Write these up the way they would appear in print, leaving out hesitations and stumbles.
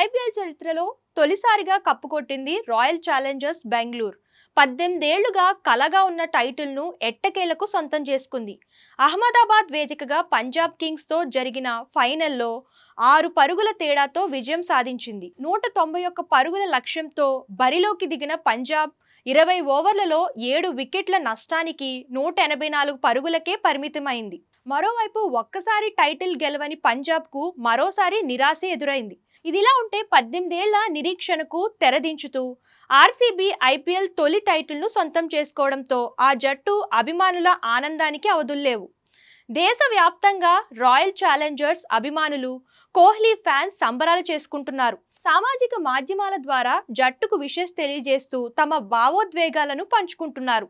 IPL చరిత్రలో తొలిసారిగా cup కొట్టింది రాయల్ ఛాలెంజర్స్ బెంగళూరు. 18 ఏళ్లుగా కలగా ఉన్న టైటిల్ను ఎట్టకేలకు సొంతం చేసుకుంది. అహ్మదాబాద్ వేదికగా పంజాబ్ కింగ్స్తో జరిగిన ఫైనల్లో 6 పరుగుల తేడాతో విజయం సాధించింది. 191 పరుగుల లక్ష్యంతో బరిలోకి దిగిన పంజాబ్ 20 ఓవర్లలో 7 వికెట్ల నష్టానికి 184 పరుగులకే పరిమితమైంది. మరోవైపు ఒక్కసారి టైటిల్ గెలవని పంజాబ్కు మరోసారి నిరాశ ఎదురైంది. ఇదిలా ఉంటే 18 ఏళ్ల నిరీక్షణకు తెరదించుతూ ఆర్సీబీ ఐపీఎల్ తొలి టైటిల్ను సొంతం చేసుకోవడంతో ఆ జట్టు అభిమానుల ఆనందానికి అవధుల్లేవు. దేశవ్యాప్తంగా రాయల్ ఛాలెంజర్స్ అభిమానులు, కోహ్లీ ఫ్యాన్స్ సంబరాలు చేసుకుంటున్నారు. సామాజిక మాధ్యమాల ద్వారా జట్టుకు విషెస్ తెలియజేస్తూ తమ భావోద్వేగాలను పంచుకుంటున్నారు.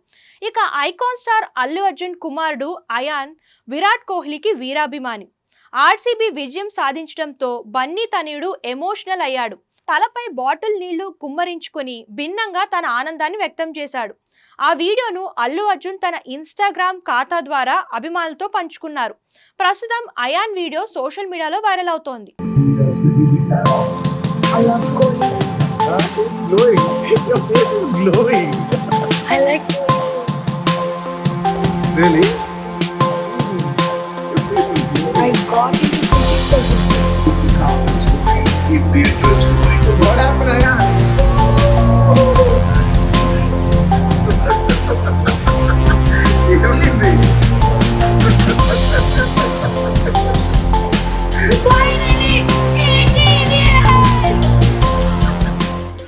ఇక ఐకాన్ స్టార్ అల్లు అర్జున్ కుమారుడు అయాన్ విరాట్ కోహ్లీకి వీరాభిమాని. ఆర్సీబీ విజయం సాధించడంతో బన్నీ తనయుడు ఎమోషనల్ అయ్యాడు. తలపై బాటిల్ నీళ్లు కుమ్మరించుకొని భిన్నంగా తన ఆనందాన్ని వ్యక్తం చేశాడు. ఆ వీడియోను అల్లు అర్జున్ తన ఇన్స్టాగ్రామ్ ఖాతా ద్వారా అభిమానులతో పంచుకున్నారు. ప్రస్తుతం అయాన్ వీడియో సోషల్ మీడియాలో వైరల్ అవుతోంది. I love Kohli. Glowing. Your face is glowing. I like Kohli. Really? I got into cricket. What happened, Ayan?